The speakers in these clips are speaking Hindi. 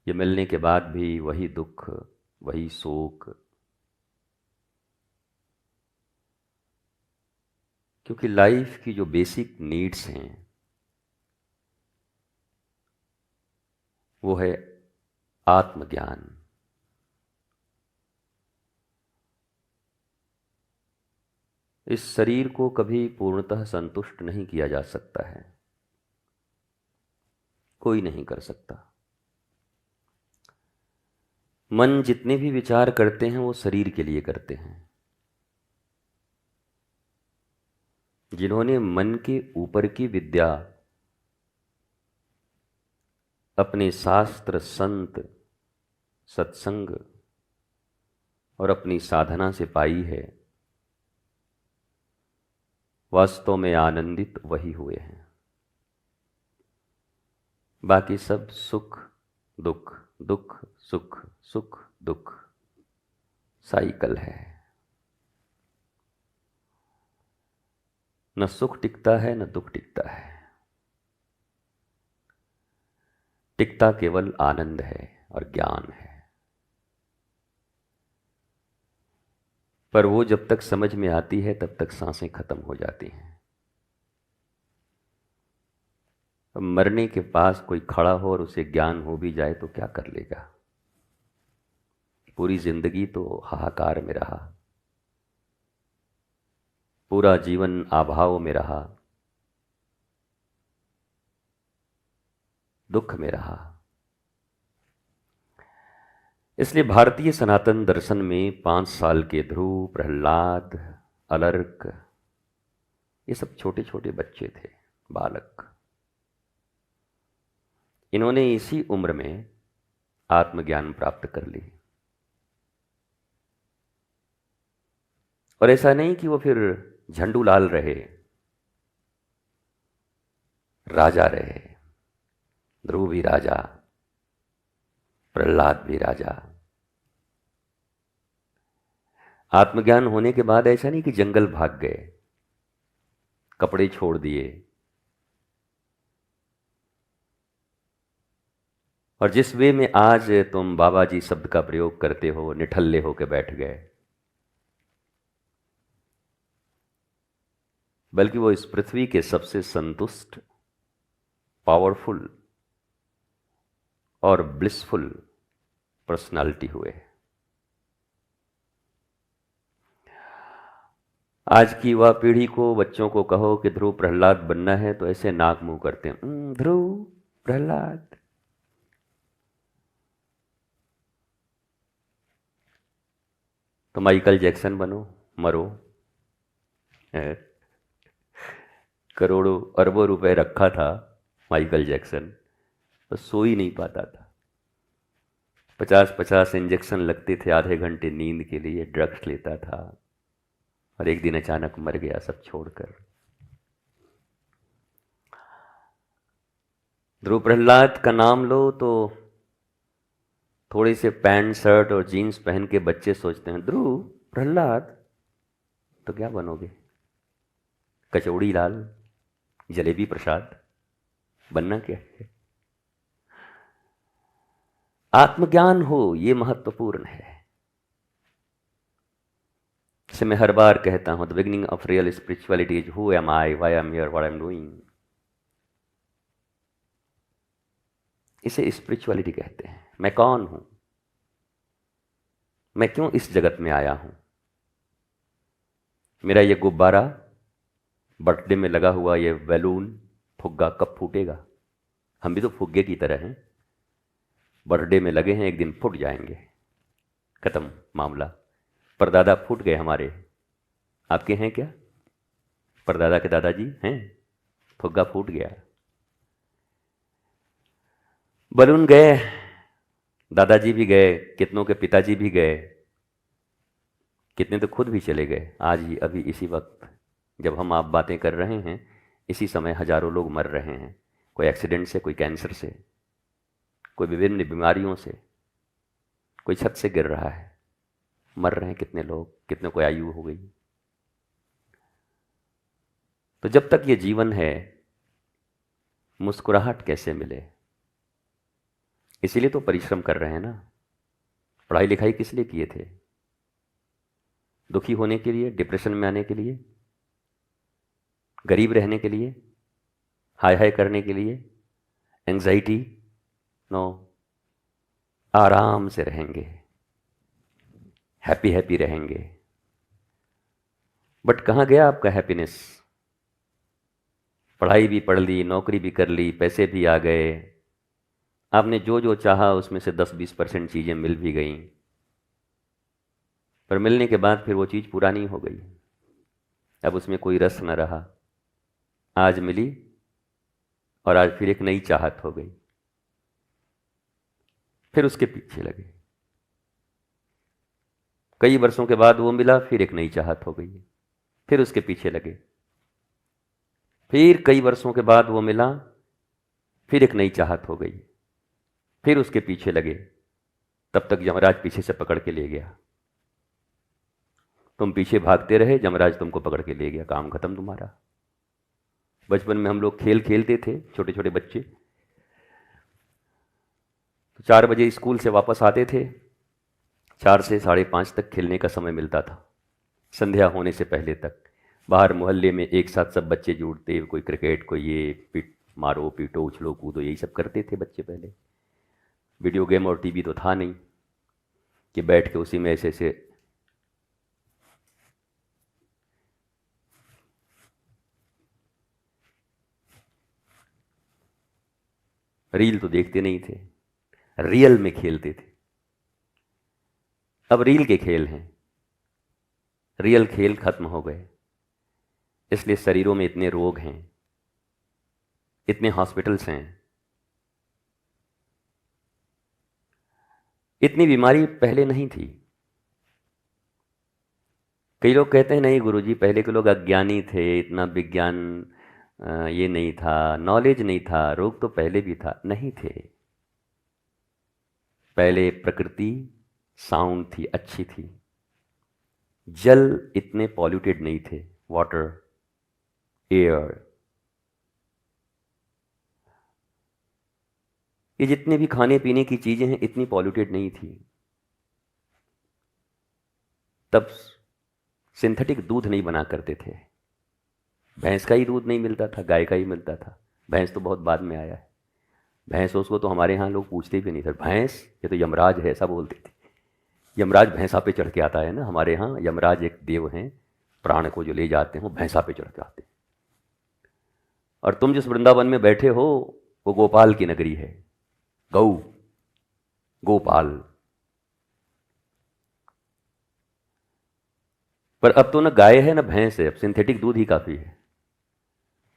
ये मिलने के बाद भी वही दुख, वही शोक, क्योंकि लाइफ की जो बेसिक नीड्स हैं वो है आत्मज्ञान। इस शरीर को कभी पूर्णतः संतुष्ट नहीं किया जा सकता है, कोई नहीं कर सकता। मन जितने भी विचार करते हैं वो शरीर के लिए करते हैं। जिन्होंने मन के ऊपर की विद्या अपने शास्त्र, संत, सत्संग और अपनी साधना से पाई है, वास्तव में आनंदित वही हुए हैं। बाकी सब सुख दुख, दुख सुख, सुख दुख, साइकिल है। न सुख टिकता है न दुख टिकता है, टिकता केवल आनंद है और ज्ञान है। पर वो जब तक समझ में आती है तब तक सांसें खत्म हो जाती हैं। मरने के पास कोई खड़ा हो और उसे ज्ञान हो भी जाए तो क्या कर लेगा? पूरी जिंदगी तो हाहाकार में रहा, पूरा जीवन अभाव में रहा, दुख में रहा। इसलिए भारतीय सनातन दर्शन में 5 साल के ध्रुव, प्रहलाद, अलर्क, ये सब छोटे छोटे बच्चे थे, बालक। इन्होंने इसी उम्र में आत्मज्ञान प्राप्त कर ली। और ऐसा नहीं कि वो फिर झंडूलाल रहे, राजा रहे। ध्रुव भी राजा, प्रहलाद भी राजा। आत्मज्ञान होने के बाद ऐसा नहीं कि जंगल भाग गए, कपड़े छोड़ दिए और जिस वे में आज तुम बाबा जी शब्द का प्रयोग करते हो, निठल्ले होकर बैठ गए, बल्कि वो इस पृथ्वी के सबसे संतुष्ट, पावरफुल और ब्लिसफुल पर्सनालिटी हुए। आज की युवा पीढ़ी को, बच्चों को कहो कि ध्रुव प्रहलाद बनना है तो ऐसे नाक मुंह करते हैं, ध्रुव प्रहलाद। तो माइकल जैक्सन बनो, मरो। करोड़ों अरबों रुपए रखा था माइकल जैक्सन, तो सो ही नहीं पाता था। 50-50 इंजेक्शन लगते थे आधे घंटे नींद के लिए, ड्रग्स लेता था और एक दिन अचानक मर गया सब छोड़कर। ध्रुव प्रहलाद का नाम लो तो थोड़े से पैंट शर्ट और जीन्स पहन के बच्चे सोचते हैं ध्रुव प्रहलाद तो क्या बनोगे? कचौड़ी लाल, जलेबी प्रसाद, बनना क्या है? आत्मज्ञान हो ये महत्वपूर्ण है। इसे मैं हर बार कहता हूं, the beginning of real spirituality is who am I, why I am here, what I am doing. इसे स्पिरिचुअलिटी कहते हैं। मैं कौन हूं, मैं क्यों इस जगत में आया हूं। मेरा ये गुब्बारा, बर्थडे में लगा हुआ ये बैलून, फुग्गा कब फूटेगा? हम भी तो फुग्गे की तरह हैं, बर्थडे में लगे हैं, एक दिन फूट जाएंगे, खत्म मामला। परदादा फूट गए हमारे, आपके हैं क्या? परदादा के दादाजी हैं, फुग्गा फूट गया, बलून गए, दादाजी भी गए, कितनों के पिताजी भी गए, कितने तो खुद भी चले गए। आज ही अभी इसी वक्त जब हम आप बातें कर रहे हैं, इसी समय हजारों लोग मर रहे हैं, कोई एक्सीडेंट से, कोई कैंसर से, कोई विभिन्न बीमारियों से, कोई छत से गिर रहा है, मर रहे हैं कितने लोग, कितने को आयु हो गई। तो जब तक ये जीवन है, मुस्कुराहट कैसे मिले? इसीलिए तो परिश्रम कर रहे हैं ना। पढ़ाई लिखाई किस लिए किए थे? दुखी होने के लिए, डिप्रेशन में आने के लिए, गरीब रहने के लिए, हाय हाय करने के लिए, एंजाइटी? नो, आराम से रहेंगे, हैप्पी हैप्पी रहेंगे। बट कहाँ गया आपका हैप्पीनेस? पढ़ाई भी पढ़ ली, नौकरी भी कर ली, पैसे भी आ गए, आपने जो जो चाहा उसमें से 10-20% चीज़ें मिल भी गईं, पर मिलने के बाद फिर वो चीज़ पुरानी हो गई, अब उसमें कोई रस न रहा। आज मिली और आज फिर एक नई चाहत हो गई, फिर उसके पीछे लगे। कई वर्षों के बाद वो मिला, फिर एक नई चाहत हो गई, फिर उसके पीछे लगे। फिर कई वर्षों के बाद वो मिला, फिर एक नई चाहत हो गई, फिर उसके पीछे लगे। तब तक यमराज पीछे से पकड़ के ले गया। तुम पीछे भागते रहे, यमराज तुमको पकड़ के ले गया, काम खत्म तुम्हारा। बचपन में हम लोग खेल खेलते थे, छोटे छोटे बच्चे, तो 4 बजे स्कूल से वापस आते थे, 4 से 5:30 तक खेलने का समय मिलता था, संध्या होने से पहले तक। बाहर मोहल्ले में एक साथ सब बच्चे जुड़ते, कोई क्रिकेट, कोई ये मारो पीटो उछलो कूदो, यही सब करते थे बच्चे पहले। वीडियो गेम और टीवी तो था नहीं कि बैठ के उसी में ऐसे ऐसे। रील तो देखते नहीं थे, रियल में खेलते थे। अब रील के खेल हैं, रियल खेल खत्म हो गए, इसलिए शरीरों में इतने रोग हैं, इतने हॉस्पिटल्स हैं, इतनी बीमारी पहले नहीं थी। कई लोग कहते हैं नहीं गुरुजी, पहले के लोग अज्ञानी थे, इतना विज्ञान ये नहीं था, नॉलेज नहीं था, रोग तो पहले भी था। नहीं थे, पहले प्रकृति साउंड थी, अच्छी थी, जल इतने पॉल्यूटेड नहीं थे, वाटर, एयर, ये जितने भी खाने पीने की चीजें हैं इतनी पॉल्यूटेड नहीं थी। तब सिंथेटिक दूध नहीं बना करते थे, भैंस का ही दूध नहीं मिलता था, गाय का ही मिलता था। भैंस तो बहुत बाद में आया है, भैंस उसको तो हमारे यहाँ लोग पूछते भी नहीं थे, भैंस ये तो यमराज है, ऐसा बोलते थे। यमराज भैंसा पे चढ़ के आता है ना, हमारे यहाँ यमराज एक देव हैं, प्राण को जो ले जाते हैं वो भैंसा पे चढ़ के आते हैं। और तुम जिस वृंदावन में बैठे हो वो गोपाल की नगरी है, गौ, गोपाल। पर अब तो ना गाय है ना भैंस है, अब सिंथेटिक दूध ही काफ़ी है।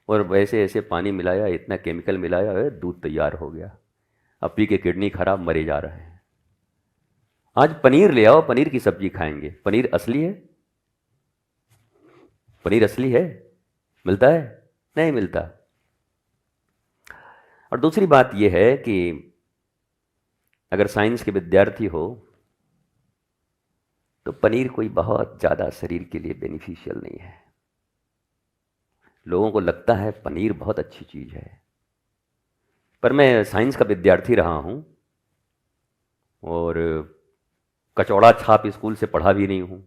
और वैसे ऐसे पानी मिलाया, इतना केमिकल मिलाया है, दूध तैयार हो गया। अब पी के किडनी खराब, मरे जा रहे हैं। आज पनीर ले आओ, पनीर की सब्जी खाएंगे। पनीर असली है? पनीर असली है? मिलता है? नहीं मिलता। और दूसरी बात यह है कि अगर साइंस के विद्यार्थी हो तो पनीर कोई बहुत ज़्यादा शरीर के लिए बेनिफिशियल नहीं है। लोगों को लगता है पनीर बहुत अच्छी चीज़ है, पर मैं साइंस का विद्यार्थी रहा हूँ और कचौड़ा छाप स्कूल से पढ़ा भी नहीं हूँ,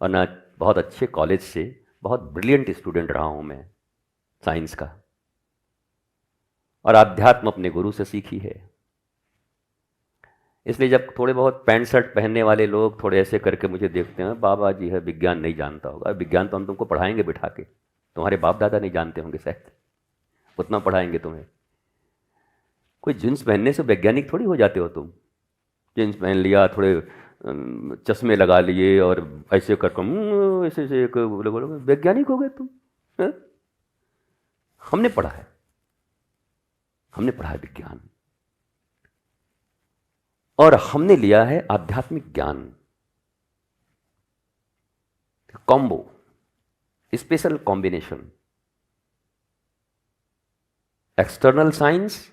और ना बहुत अच्छे कॉलेज से बहुत ब्रिलियंट स्टूडेंट रहा हूँ मैं साइंस का। और आध्यात्म अपने गुरु से सीखी है। इसलिए जब थोड़े बहुत पैंट शर्ट पहनने वाले लोग थोड़े ऐसे करके मुझे देखते हैं, बाबा जी है, विज्ञान नहीं जानता होगा। विज्ञान तो हम तुमको पढ़ाएंगे बिठा के, तुम्हारे बाप दादा नहीं जानते होंगे शायद, उतना पढ़ाएंगे तुम्हें। कोई जींस पहनने से वैज्ञानिक थोड़ी हो जाते हो तुम। जींस पहन लिया, थोड़े चश्मे लगा लिए और ऐसे कर ऐसे ऐसे वैज्ञानिक हो गए तुम है? हमने पढ़ा है, हमने पढ़ा है विज्ञान, और हमने लिया है आध्यात्मिक ज्ञान। Combo, special combination, external science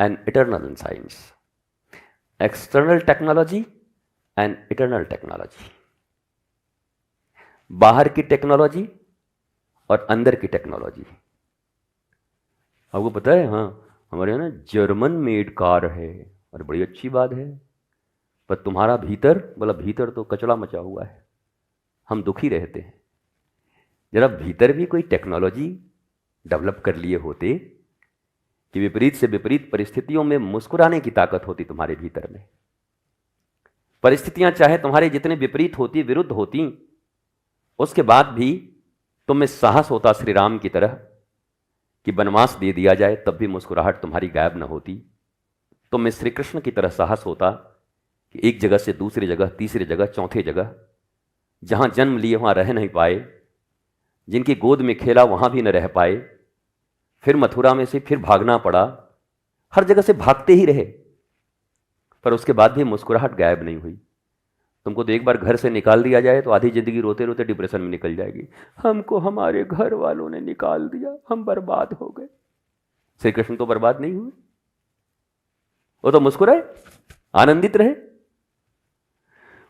and eternal science, external technology and eternal technology. बाहर की टेक्नोलॉजी और अंदर की टेक्नोलॉजी। आपको पता है, हाँ, हमारे यहाँ ना जर्मन मेड कार है, और बड़ी अच्छी बात है, पर तुम्हारा भीतर, बोला भीतर तो कचरा मचा हुआ है, हम दुखी रहते हैं। जरा भीतर भी कोई टेक्नोलॉजी डेवलप कर लिए होते कि विपरीत से विपरीत परिस्थितियों में मुस्कुराने की ताकत होती तुम्हारे भीतर में। परिस्थितियां चाहे तुम्हारे जितने विपरीत होती, विरुद्ध होती, उसके बाद भी तुम में साहस होता श्री राम की तरह कि वनवास दे दिया जाए तब भी मुस्कुराहट तुम्हारी गायब न होती। तुम में श्री कृष्ण की तरह साहस होता कि एक जगह से दूसरी जगह, तीसरी जगह, चौथी जगह, जहां जन्म लिए वहां रह नहीं पाए, जिनकी गोद में खेला वहां भी न रह पाए, फिर मथुरा में से फिर भागना पड़ा, हर जगह से भागते ही रहे, पर उसके बाद भी मुस्कुराहट गायब नहीं हुई। तुमको तो एक बार घर से निकाल दिया जाए तो आधी जिंदगी रोते रोते डिप्रेशन में निकल जाएगी, हमको हमारे घर वालों ने निकाल दिया, हम बर्बाद हो गए। श्री कृष्ण तो बर्बाद नहीं हुए, वो तो मुस्कुराए, आनंदित रहे।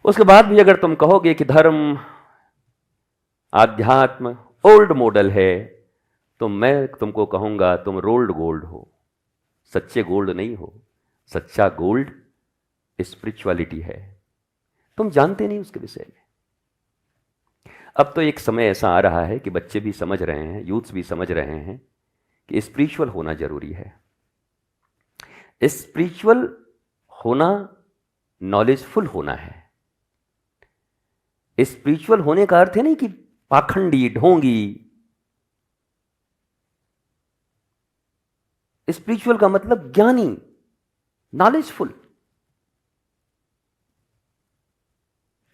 उसके बाद भी अगर तुम कहोगे कि धर्म, आध्यात्म ओल्ड मॉडल है, तो मैं तुमको कहूंगा तुम रोल्ड गोल्ड हो, सच्चे गोल्ड नहीं हो। सच्चा गोल्ड स्पिरिचुअलिटी है, तुम जानते नहीं उसके विषय में। अब तो एक समय ऐसा आ रहा है कि बच्चे भी समझ रहे हैं, यूथ्स भी समझ रहे हैं कि स्पिरिचुअल होना जरूरी है। स्पिरिचुअल होना नॉलेजफुल होना है। स्पिरिचुअल होने का अर्थ है नहीं कि पाखंडी, ढोंगी। स्पिरिचुअल का मतलब ज्ञानी, नॉलेजफुल।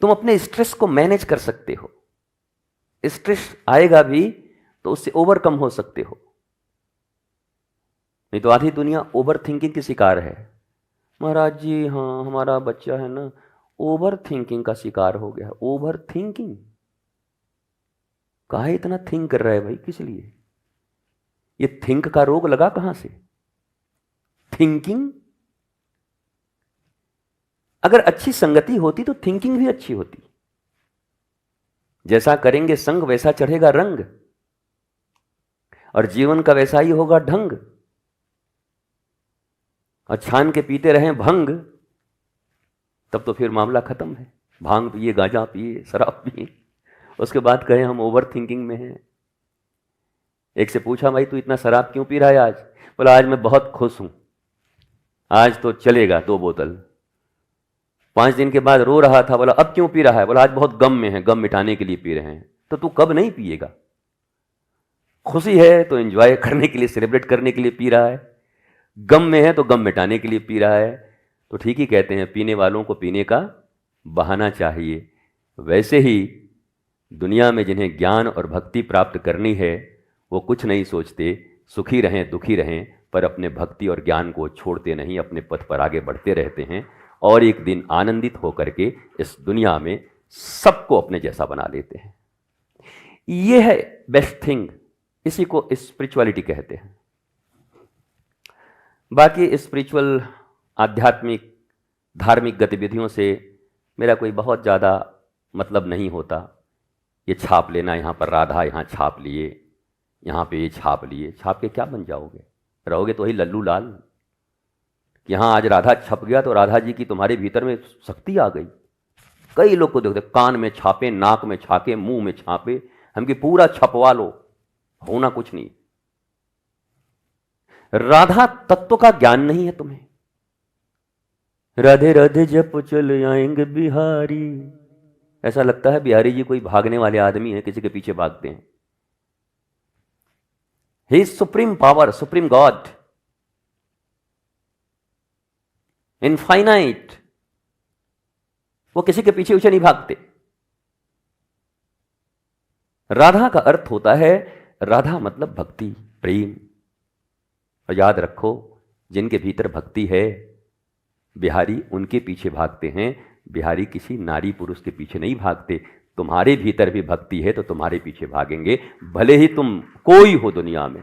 तुम अपने स्ट्रेस को मैनेज कर सकते हो, स्ट्रेस आएगा भी तो उससे ओवरकम हो सकते हो। नहीं तो आधी दुनिया ओवर थिंकिंग की शिकार है। महाराज जी हाँ, हमारा बच्चा है ना ओवर थिंकिंग का शिकार हो गया। ओवर थिंकिंग काहे इतना थिंक कर रहा है भाई, किस लिए? ये थिंक का रोग लगा कहां से? थिंकिंग, अगर अच्छी संगति होती तो थिंकिंग भी अच्छी होती। जैसा करेंगे संग वैसा चढ़ेगा रंग, और जीवन का वैसा ही होगा ढंग। और छान के पीते रहें भंग, तब तो फिर मामला खत्म है। भांग पिए, गांजा पिए, शराब पिए, उसके बाद कहें हम ओवर थिंकिंग में हैं। एक से पूछा भाई तू इतना शराब क्यों पी रहा है आज? बोला आज मैं बहुत खुश हूं, आज तो चलेगा 2 बोतल। 5 दिन के बाद रो रहा था, बोला अब क्यों पी रहा है? बोला आज बहुत गम में है, गम मिटाने के लिए पी रहे हैं। तो तू कब नहीं पिएगा? खुशी है तो एंजॉय करने के लिए, सेलिब्रेट करने के लिए पी रहा है, गम में है तो गम मिटाने के लिए पी रहा है। तो ठीक ही कहते हैं, पीने वालों को पीने का बहाना चाहिए। वैसे ही दुनिया में जिन्हें ज्ञान और भक्ति प्राप्त करनी है वो कुछ नहीं सोचते, सुखी रहें दुखी रहें, पर अपने भक्ति और ज्ञान को छोड़ते नहीं, अपने पथ पर आगे बढ़ते रहते हैं, और एक दिन आनंदित होकर के इस दुनिया में सबको अपने जैसा बना लेते हैं। ये है बेस्ट थिंग, इसी को स्पिरिचुअलिटी कहते हैं। बाकी स्पिरिचुअल, आध्यात्मिक, धार्मिक गतिविधियों से मेरा कोई बहुत ज़्यादा मतलब नहीं होता। ये छाप लेना, यहाँ पर राधा यहाँ छाप लिए, यहाँ पे ये छाप लिए, छाप के क्या बन जाओगे? रहोगे तो वही लल्लू लाल। यहाँ आज राधा छप गया तो राधा जी की तुम्हारे भीतर में शक्ति आ गई। कई लोग को देखते कान में छापे, नाक में छापे, मुंह में छापे, हम कि पूरा छपवा लो, होना कुछ नहीं। राधा तत्व का ज्ञान नहीं है तुम्हें। राधे राधे जप चल आएंगे बिहारी, ऐसा लगता है बिहारी जी कोई भागने वाले आदमी है, किसी के पीछे भागते हैं। He is supreme power, supreme God, infinite. वो किसी के पीछे उसे नहीं भागते। राधा का अर्थ होता है, राधा मतलब भक्ति, प्रेम। और याद रखो, जिनके भीतर भक्ति है बिहारी उनके पीछे भागते हैं। बिहारी किसी नारी पुरुष के पीछे नहीं भागते। तुम्हारे भीतर भी भक्ति है तो तुम्हारे पीछे भागेंगे, भले ही तुम कोई हो दुनिया में।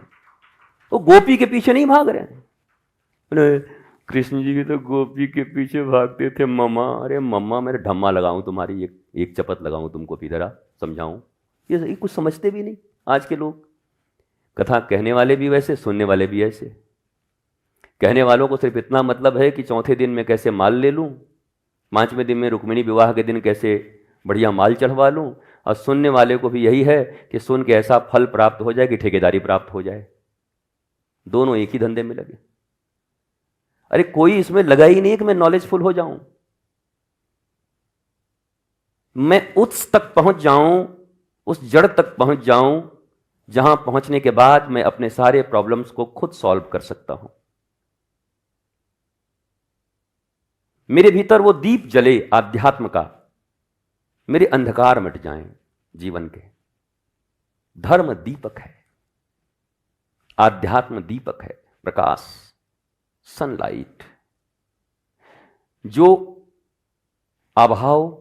तो गोपी के पीछे नहीं भाग रहे हैं। कृष्ण जी भी तो गोपी के पीछे भागते थे मम्मा। अरे मम्मा, मेरे ढम्मा लगाऊं तुम्हारी, एक चपत लगाऊं तुमको, इधर समझाऊं? ये कुछ समझते भी नहीं आज के लोग। कथा कहने वाले भी वैसे, सुनने वाले भी ऐसे। कहने वालों को सिर्फ इतना मतलब है कि चौथे दिन में कैसे माल ले लूं, 5वें दिन में रुक्मिणी विवाह के दिन कैसे बढ़िया माल चढ़वा लूं, और सुनने वाले को भी यही है कि सुन के ऐसा फल प्राप्त हो जाए कि ठेकेदारी प्राप्त हो जाए। दोनों एक ही धंधे में लगे। अरे कोई इसमें लगा ही नहीं कि मैं नॉलेजफुल हो जाऊं, मैं उस तक पहुंच जाऊं, उस जड़ तक पहुंच जाऊं जहां पहुंचने के बाद मैं अपने सारे प्रॉब्लम्स को खुद सॉल्व कर सकता हूं। मेरे भीतर वो दीप जले आध्यात्म का, मेरे अंधकार मिट जाएं जीवन के। धर्म दीपक है, आध्यात्म दीपक है, प्रकाश, सनलाइट, जो अभाव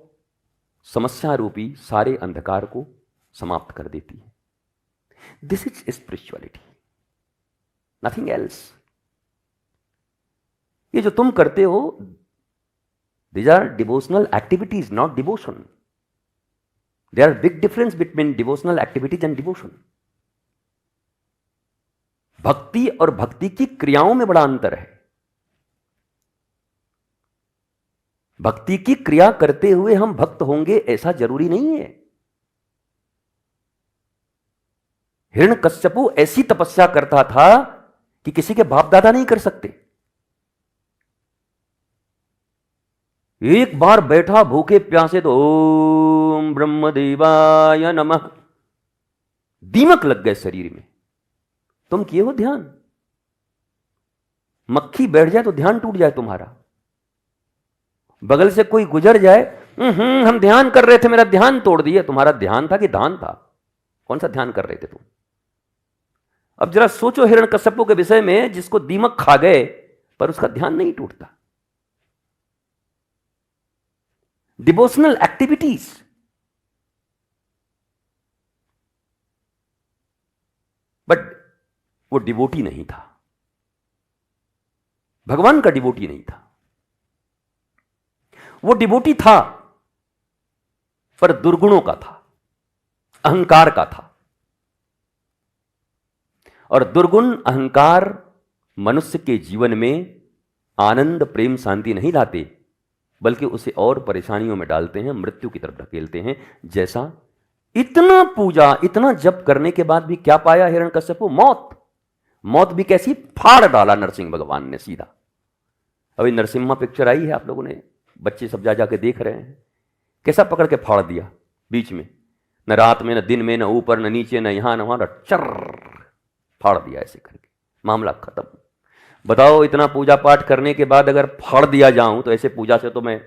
समस्या रूपी सारे अंधकार को समाप्त कर देती है। This is spirituality, nothing else. ये जो तुम करते हो, these are devotional activities, not devotion. There are big difference between devotional activities and devotion. भक्ति और भक्ति की क्रियाओं में बड़ा अंतर है। भक्ति की क्रिया करते हुए हम भक्त होंगे ऐसा जरूरी नहीं है। हिरण्यकश्यपु ऐसी तपस्या करता था कि किसी के बाप दादा नहीं कर सकते। एक बार बैठा भूखे प्यासे तो ओम ब्रह्मदेवाय नमः, दीमक लग गए शरीर में। तुम किए हो ध्यान, मक्खी बैठ जाए तो ध्यान टूट जाए तुम्हारा। बगल से कोई गुजर जाए, हम ध्यान कर रहे थे, मेरा ध्यान तोड़ दिया। तुम्हारा ध्यान था कि दान था? कौन सा ध्यान कर रहे थे तुम? अब जरा सोचो हिरण्यकश्यपु के विषय में, जिसको दीमक खा गए पर उसका ध्यान नहीं टूटता। डिवोशनल एक्टिविटीज, बट वो डिवोटी नहीं था, भगवान का डिवोटी नहीं था। वो डिवोटी था पर दुर्गुणों का था, अहंकार का था। और दुर्गुण अहंकार मनुष्य के जीवन में आनंद प्रेम शांति नहीं लाते, बल्कि उसे और परेशानियों में डालते हैं, मृत्यु की तरफ ढकेलते हैं। जैसा इतना पूजा, इतना जप करने के बाद भी क्या पाया हिरण्यकश्यपु? मौत। मौत भी कैसी? फाड़ डाला नरसिंह भगवान ने सीधा। अभी नरसिम्हा पिक्चर आई है, आप लोगों ने, बच्चे सब जा जाके देख रहे हैं, कैसा पकड़ के फाड़ दिया बीच में, न रात में, न दिन में, न ऊपर, न नीचे, न यहां न वहां, चर फाड़ दिया ऐसे करके, मामला खत्म। बताओ, इतना पूजा पाठ करने के बाद अगर फाड़ दिया जाऊं तो ऐसे पूजा से तो मैं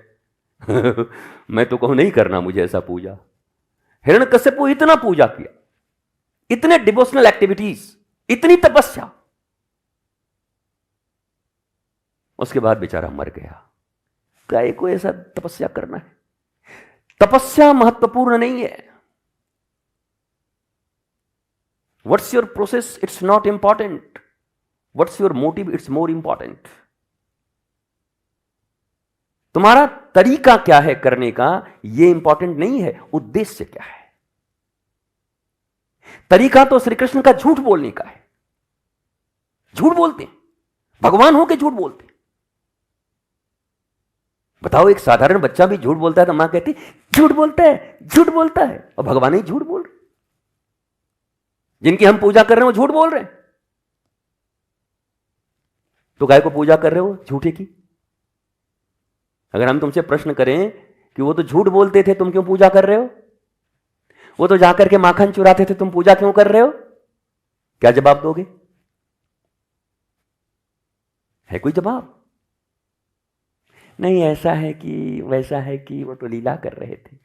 मैं तो कहूं नहीं करना मुझे ऐसा पूजा। हिरण्यकश्यपु इतना पूजा किया, इतने डिवोशनल एक्टिविटीज, इतनी तपस्या, उसके बाद बेचारा मर गया। काय को ऐसा तपस्या करना है? तपस्या महत्वपूर्ण नहीं है। What's your process? It's not important. What's your motive? It's more important. तुम्हारा तरीका क्या है करने का, यह इंपॉर्टेंट नहीं है, उद्देश्य क्या है। तरीका तो श्री कृष्ण का झूठ बोलने का है। झूठ बोलते हैं, भगवान होके झूठ बोलते हैं। बताओ, एक साधारण बच्चा भी झूठ बोलता है तो मां कहती झूठ बोलता है, झूठ बोलता है, और भगवान ही झूठ बोल रहे। जिनकी हम पूजा कर रहे हैं वो झूठ बोल रहे हैं, तो गाय को पूजा कर रहे हो झूठे की। अगर हम तुमसे प्रश्न करें कि वो तो झूठ बोलते थे, तुम क्यों पूजा कर रहे हो? वो तो जाकर के माखन चुराते थे, तुम पूजा क्यों कर रहे हो? क्या जवाब दोगे? है कोई जवाब? नहीं, ऐसा है कि वैसा है कि वो तो लीला कर रहे थे।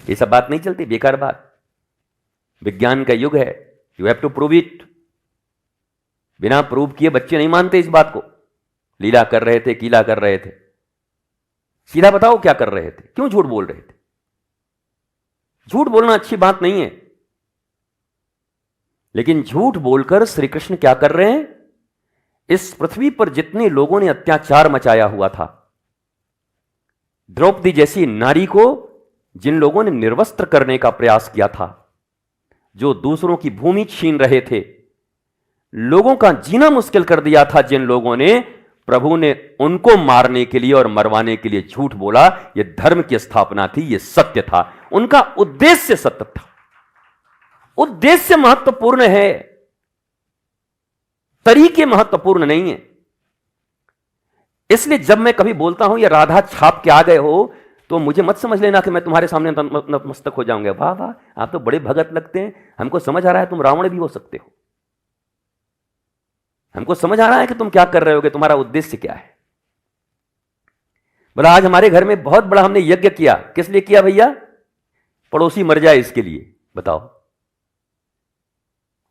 ये सब बात नहीं चलती, बेकार बात। विज्ञान का युग है, you have to prove it. बिना प्रूव किए बच्चे नहीं मानते इस बात को। लीला कर रहे थे, कीला कर रहे थे, सीधा बताओ क्या कर रहे थे, क्यों झूठ बोल रहे थे? झूठ बोलना अच्छी बात नहीं है, लेकिन झूठ बोलकर श्री कृष्ण क्या कर रहे हैं? इस पृथ्वी पर जितने लोगों ने अत्याचार मचाया हुआ था, द्रौपदी जैसी नारी को जिन लोगों ने निर्वस्त्र करने का प्रयास किया था, जो दूसरों की भूमि छीन रहे थे, लोगों का जीना मुश्किल कर दिया था जिन लोगों ने, प्रभु ने उनको मारने के लिए और मरवाने के लिए झूठ बोला। यह धर्म की स्थापना थी, यह सत्य था, उनका उद्देश्य सत्य था। उद्देश्य महत्वपूर्ण है, तरीके महत्वपूर्ण नहीं है। इसलिए जब मैं कभी बोलता हूं ये राधा छाप के आ गए हो, तो मुझे मत समझ लेना कि मैं तुम्हारे सामने नतमस्तक हो जाऊंगा। वाह वाह, आप तो बड़े भगत लगते हैं, हमको समझ आ रहा है तुम रावण भी हो सकते हो, हमको समझ आ रहा है कि तुम क्या कर रहे होगे, तुम्हारा उद्देश्य क्या है। बोला आज हमारे घर में बहुत बड़ा हमने यज्ञ किया। किस लिए किया भैया? पड़ोसी मर जाए इसके लिए। बताओ,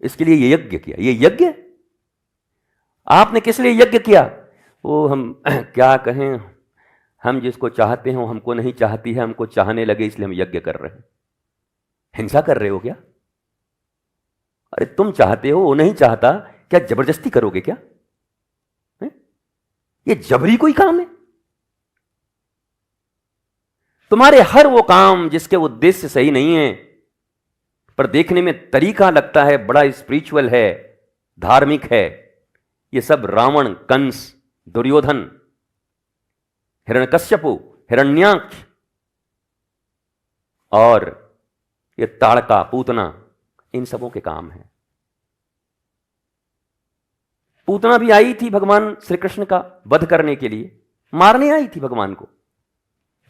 इसके लिए ये यज्ञ किया। ये यज्ञ आपने किस लिए यज्ञ किया? वो हम क्या कहें, हम जिसको चाहते हैं हमको नहीं चाहती है, हमको चाहने लगे इसलिए हम यज्ञ कर रहे हैं। हिंसा कर रहे हो क्या? अरे तुम चाहते हो, वो नहीं चाहता, क्या जबरदस्ती करोगे क्या? है? ये जबरी कोई काम है? तुम्हारे हर वो काम जिसके उद्देश्य सही नहीं है, पर देखने में तरीका लगता है बड़ा स्पिरिचुअल है, धार्मिक है, ये सब रावण, कंस, दुर्योधन, हिरण्यकश्यपु, हिरण्याक्ष और ये ताड़का, पूतना, इन सबों के काम है। पूतना भी आई थी भगवान श्री कृष्ण का वध करने के लिए, मारने आई थी भगवान को,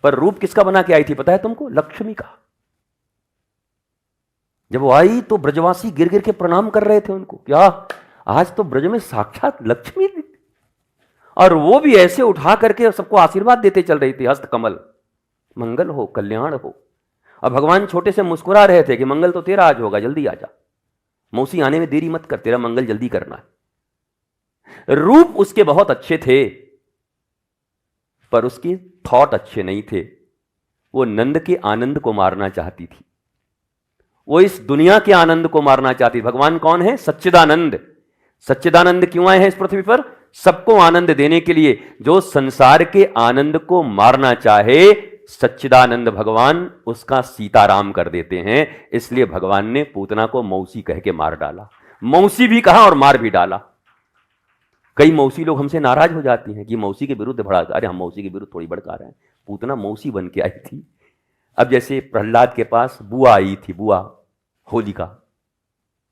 पर रूप किसका बना के आई थी पता है तुमको? लक्ष्मी का। जब वो आई तो ब्रजवासी गिर गिर के प्रणाम कर रहे थे उनको, क्या आज तो ब्रज में साक्षात लक्ष्मी थी। और वो भी ऐसे उठा करके सबको आशीर्वाद देते चल रही थी, हस्त कमल, मंगल हो, कल्याण हो। और भगवान छोटे से मुस्कुरा रहे थे कि मंगल तो तेरा आज होगा, जल्दी आ जा, मौसी आने में देरी मत कर, तेरा मंगल जल्दी करना है। रूप उसके बहुत अच्छे थे, पर उसके थॉट अच्छे नहीं थे। वो नंद के आनंद को मारना चाहती थी, वो इस दुनिया के आनंद को मारना चाहती। भगवान कौन है? सच्चिदानंद। सच्चिदानंद क्यों आए हैं इस पृथ्वी पर? सबको आनंद देने के लिए। जो संसार के आनंद को मारना चाहे सच्चिदानंद भगवान उसका सीताराम कर देते हैं। इसलिए भगवान ने पूतना को मौसी कह के मार डाला। मौसी भी कहा और मार भी डाला। कई मौसी लोग हमसे नाराज हो जाती हैं कि मौसी के विरुद्ध भड़का, अरे हम मौसी के विरुद्ध थोड़ी भड़का रहे हैं, पूतना मौसी बन के आई थी। अब जैसे प्रहलाद के पास बुआ आई थी, बुआ होलिका,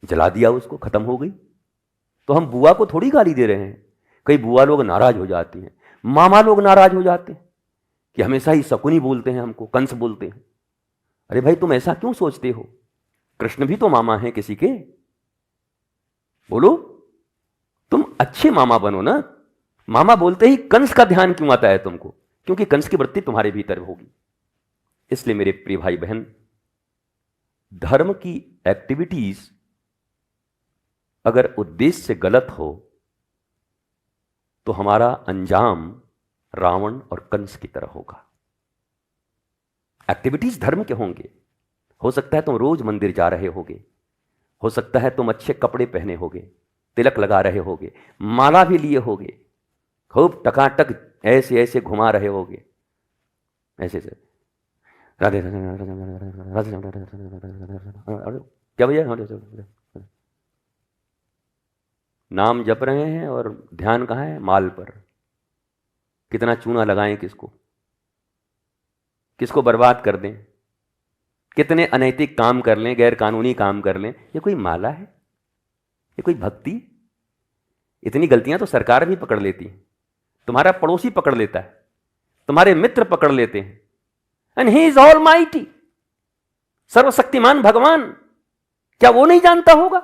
जला दिया उसको, खत्म हो गई, तो हम बुआ को थोड़ी गाली दे रहे हैं। कई बुआ लोग नाराज हो जाती हैं, मामा लोग नाराज हो जाते हैं कि हमेशा ही शकुनी बोलते हैं, हमको कंस बोलते हैं। अरे भाई तुम ऐसा क्यों सोचते हो? कृष्ण भी तो मामा हैं किसी के, बोलो तुम अच्छे मामा बनो ना। मामा बोलते ही कंस का ध्यान क्यों आता है तुमको? क्योंकि कंस की वृत्ति तुम्हारे भीतर होगी। इसलिए मेरे प्रिय भाई बहन, धर्म की एक्टिविटीज अगर उद्देश्य से गलत हो तो हमारा अंजाम रावण और कंस की तरह होगा। एक्टिविटीज धर्म के होंगे, हो सकता है तुम रोज मंदिर जा रहे होगे, हो सकता है तुम अच्छे कपड़े पहने होगे, तिलक लगा रहे होगे, माला भी लिए होगे, खूब टकाटक ऐसे ऐसे घुमा रहे होगे, ऐसे से राधे क्या भैया नाम जप रहे हैं और ध्यान कहाँ है? माल पर। कितना चूना लगाएं किसको, किसको बर्बाद कर दें, कितने अनैतिक काम कर लें, गैर कानूनी काम कर लें, ये कोई माला है? ये कोई भक्ति? इतनी गलतियां तो सरकार भी पकड़ लेती है, तुम्हारा पड़ोसी पकड़ लेता है, तुम्हारे मित्र पकड़ लेते हैं। And he is all mighty, सर्वशक्तिमान भगवान, क्या वो नहीं जानता होगा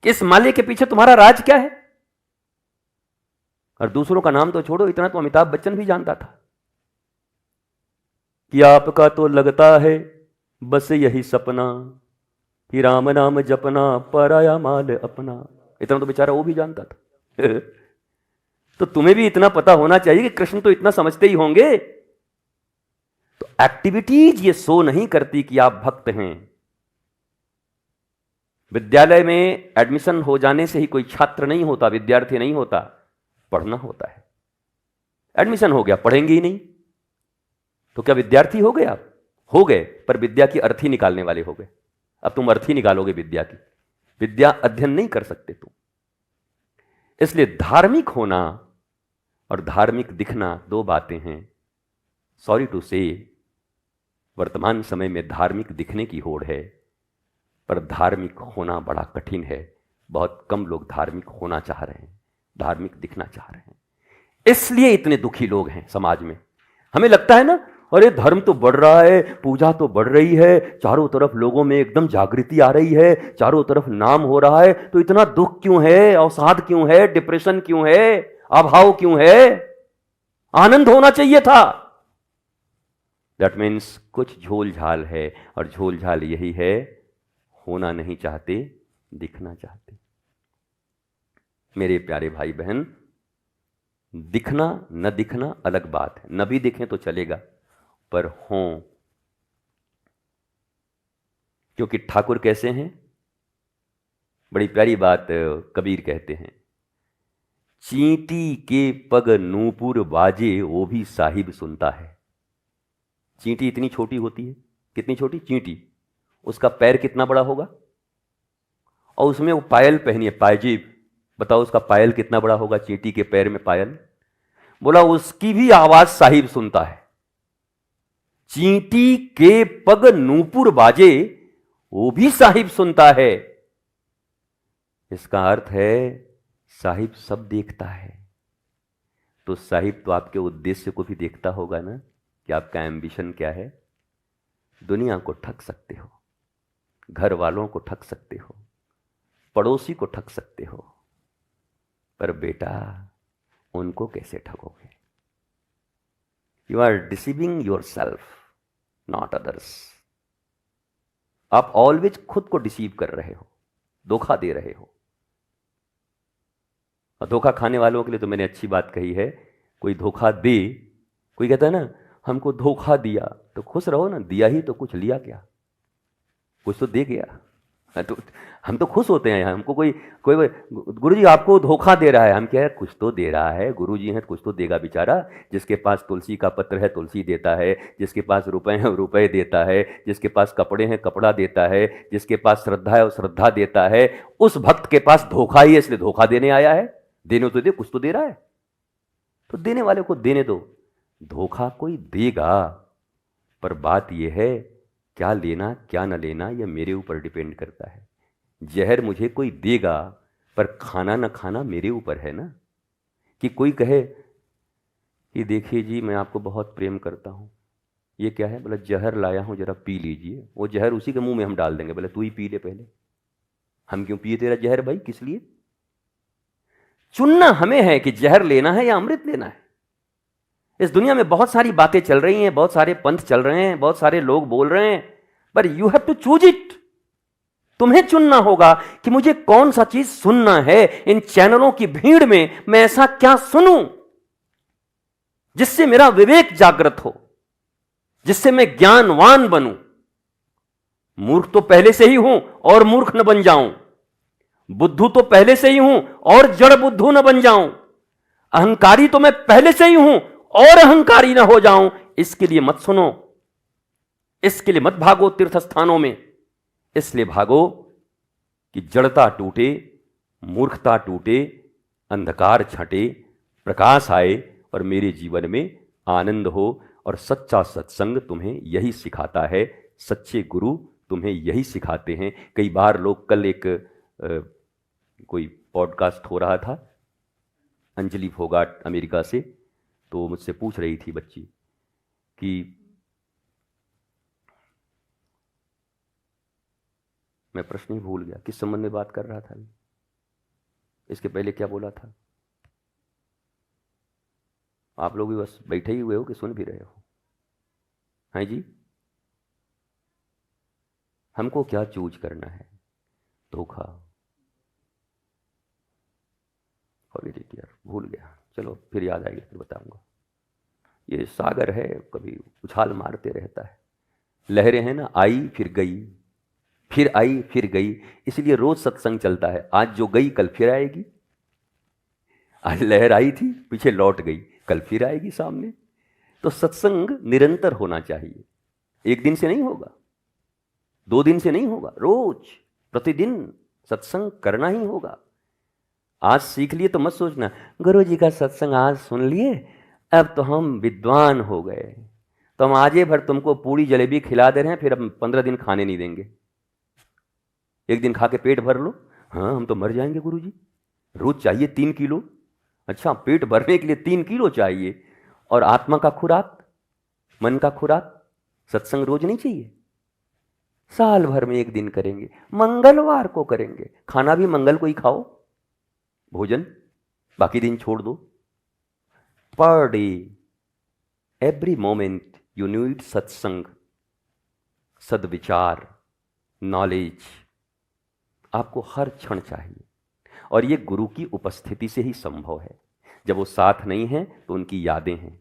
कि इस माले के पीछे तुम्हारा राज क्या है? और दूसरों का नाम तो छोड़ो, इतना तो अमिताभ बच्चन भी जानता था कि आपका तो लगता है बस यही सपना कि राम नाम जपना पराया माल अपना। इतना तो बेचारा वो भी जानता था। तो तुम्हें भी इतना पता होना चाहिए कि कृष्ण तो इतना समझते ही होंगे। तो एक्टिविटीज ये शो नहीं करती कि आप भक्त हैं। विद्यालय में एडमिशन हो जाने से ही कोई छात्र नहीं होता, विद्यार्थी नहीं होता, पढ़ना होता है। एडमिशन हो गया, पढ़ेंगे ही नहीं तो क्या विद्यार्थी हो गए आप? हो गए, पर विद्या की अर्थी निकालने वाले हो गए। अब तुम अर्थी निकालोगे विद्या की, विद्या अध्ययन नहीं कर सकते तुम। इसलिए धार्मिक होना और धार्मिक दिखना दो बातें हैं। सॉरी टू से, वर्तमान समय में धार्मिक दिखने की होड़ है, पर धार्मिक होना बड़ा कठिन है। बहुत कम लोग धार्मिक होना चाह रहे हैं, धार्मिक दिखना चाह रहे हैं। इसलिए इतने दुखी लोग हैं समाज में। हमें लगता है ना, अरे धर्म तो बढ़ रहा है, पूजा तो बढ़ रही है, चारों तरफ लोगों में एकदम जागृति आ रही है, चारों तरफ नाम हो रहा है, तो इतना दुख क्यों है, अवसाद क्यों है, डिप्रेशन क्यों है, अभाव क्यों है? आनंद होना चाहिए था। दैट मीन्स कुछ झोल झाल है, और झोल झाल यही है, होना नहीं चाहते, दिखना चाहते। मेरे प्यारे भाई बहन, दिखना न दिखना अलग बात है, न भी दिखें तो चलेगा, पर हों। क्योंकि ठाकुर कैसे हैं? बड़ी प्यारी बात कबीर कहते हैं, चींटी के पग नूपुर बाजे वो भी साहिब सुनता है। चींटी इतनी छोटी होती है, कितनी छोटी चींटी, उसका पैर कितना बड़ा होगा, और उसमें वो पायल पहनी है, पायजीब। बताओ उसका पायल कितना बड़ा होगा, चींटी के पैर में पायल। बोला उसकी भी आवाज साहिब सुनता है। चींटी के पग नूपुर बाजे वो भी साहिब सुनता है। इसका अर्थ है साहिब सब देखता है। तो साहिब तो आपके उद्देश्य को भी देखता होगा ना, कि आपका एम्बिशन क्या है। दुनिया को ठग सकते हो, घर वालों को ठग सकते हो, पड़ोसी को ठग सकते हो, पर बेटा उनको कैसे ठगोगे? You are deceiving yourself, not others. आप ऑलवेज खुद को डिसीव कर रहे हो, धोखा दे रहे हो। और धोखा खाने वालों के लिए तो मैंने अच्छी बात कही है, कोई धोखा दे, कोई कहता है ना हमको धोखा दिया, तो खुश रहो ना, दिया ही तो, कुछ लिया क्या, कुछ तो दे गया। तो हम तो खुश होते हैं। हमको कोई गुरुजी आपको धोखा दे रहा है, हम क्या है, कुछ तो दे रहा है, गुरुजी हैं कुछ तो देगा बेचारा। जिसके पास तुलसी का पत्र है तुलसी देता है, जिसके पास रुपए हैं रुपए देता है, जिसके पास कपड़े हैं कपड़ा देता है, जिसके पास श्रद्धा है वो श्रद्धा देता है। उस भक्त के पास धोखा ही है, इसलिए धोखा देने आया है। देने तो दे, कुछ तो दे रहा है, तो देने वाले को देने दो। धोखा कोई देगा, पर बात यह है क्या लेना क्या न लेना, यह मेरे ऊपर डिपेंड करता है। जहर मुझे कोई देगा, पर खाना न खाना मेरे ऊपर है ना। कि कोई कहे कि देखिए जी मैं आपको बहुत प्रेम करता हूँ, ये क्या है, बोला जहर लाया हूँ जरा पी लीजिए। वो जहर उसी के मुंह में हम डाल देंगे, बोले तू ही पी ले पहले। हम क्यों पिए तेरा जहर भाई, किस लिए? चुनना हमें है कि जहर लेना है या अमृत लेना है। इस दुनिया में बहुत सारी बातें चल रही हैं, बहुत सारे पंथ चल रहे हैं, बहुत सारे लोग बोल रहे हैं, पर you have to choose it. तुम्हें चुनना होगा कि मुझे कौन सा चीज सुनना है। इन चैनलों की भीड़ में मैं ऐसा क्या सुनूं जिससे मेरा विवेक जागृत हो, जिससे मैं ज्ञानवान बनूं। मूर्ख तो पहले से ही हूं और मूर्ख न बन जाऊं, बुद्धू तो पहले से ही हूं और जड़ बुद्धू न बन जाऊं, अहंकारी तो मैं पहले से ही हूं और अहंकारी ना हो जाऊं। इसके लिए मत सुनो, इसके लिए मत भागो तीर्थ स्थानों में। इसलिए भागो कि जड़ता टूटे, मूर्खता टूटे, अंधकार छटे, प्रकाश आए और मेरे जीवन में आनंद हो। और सच्चा सत्संग तुम्हें यही सिखाता है, सच्चे गुरु तुम्हें यही सिखाते हैं। कई बार लोग, कल एक कोई पॉडकास्ट हो रहा था, अंजलि फोगाट अमेरिका से, तो मुझसे पूछ रही थी बच्ची कि मैं प्रश्न ही भूल गया, किस संबंध में बात कर रहा था, इसके पहले क्या बोला था। आप लोग भी बस बैठे ही हुए हो कि सुन भी रहे हो? हाँ जी, हमको क्या चूज करना है? धोखा। यार भूल गया, चलो फिर याद आएगी फिर बताऊंगा। ये सागर है, कभी उछाल मारते रहता है। लहरें हैं ना, आई फिर गई, फिर आई फिर गई, इसलिए रोज सत्संग चलता है। आज जो गई कल फिर आएगी। आज लहर आई थी, पीछे लौट गई, कल फिर आएगी सामने। तो सत्संग निरंतर होना चाहिए। एक दिन से नहीं होगा, 2 दिन से नहीं होगा, रोज प्रतिदिन सत्संग करना ही होगा। आज सीख लिए तो मत सोचना गुरु जी का सत्संग आज सुन लिए अब तो हम विद्वान हो गए, तो हम आजे भर तुमको पूरी जलेबी खिला दे रहे हैं, फिर अब 15 दिन खाने नहीं देंगे। एक दिन खा के पेट भर लो, हाँ हम तो मर जाएंगे गुरु जी, रोज चाहिए 3 किलो। अच्छा, पेट भरने के लिए 3 किलो चाहिए, और आत्मा का खुराक, मन का खुराक, सत्संग रोज नहीं चाहिए, साल भर में एक दिन करेंगे, मंगलवार को करेंगे। खाना भी मंगल को ही खाओ भोजन, बाकी दिन छोड़ दो। Per day every moment you need सत्संग, सदविचार, नॉलेज, आपको हर क्षण चाहिए। और ये गुरु की उपस्थिति से ही संभव है। जब वो साथ नहीं है तो उनकी यादें हैं,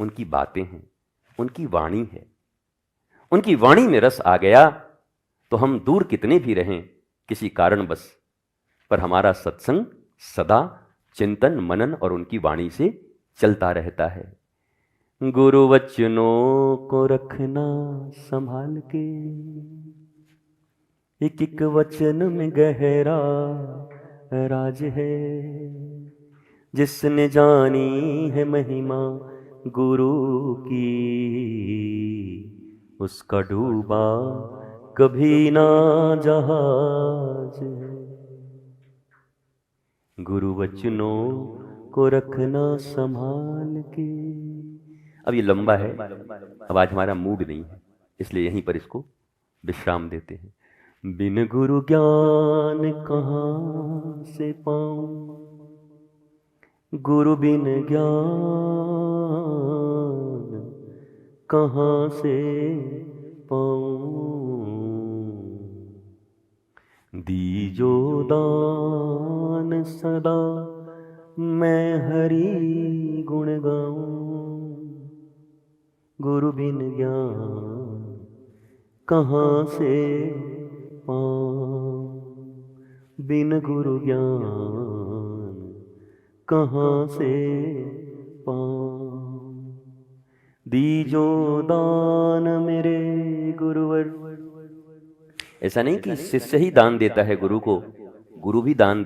उनकी बातें हैं, उनकी वाणी है। उनकी वाणी में रस आ गया तो हम दूर कितने भी रहें किसी कारणवश, पर हमारा सत्संग सदा चिंतन मनन और उनकी वाणी से चलता रहता है। गुरु वचनों को रखना संभाल के, एक एक वचन में गहरा राज है। जिसने जानी है महिमा गुरु की, उसका डूबा कभी ना जहाज है। गुरु वचनों को रखना संभाल के। अब ये लंबा है, अब आज हमारा मूड नहीं है, इसलिए यहीं पर इसको विश्राम देते हैं। बिन गुरु ज्ञान कहाँ से पाऊं, गुरु बिन ज्ञान कहाँ से पाऊं। दीजो दान सदा मैं हरि गुण गाऊं, गुरु बिन ज्ञान कहाँ से पाऊं। बिन गुरु ज्ञान कहाँ से पाऊं। दीजो दान मेरे गुरुवर। ऐसा नहीं कि शिष्य ही दान देता है गुरु को, गुरु भी दान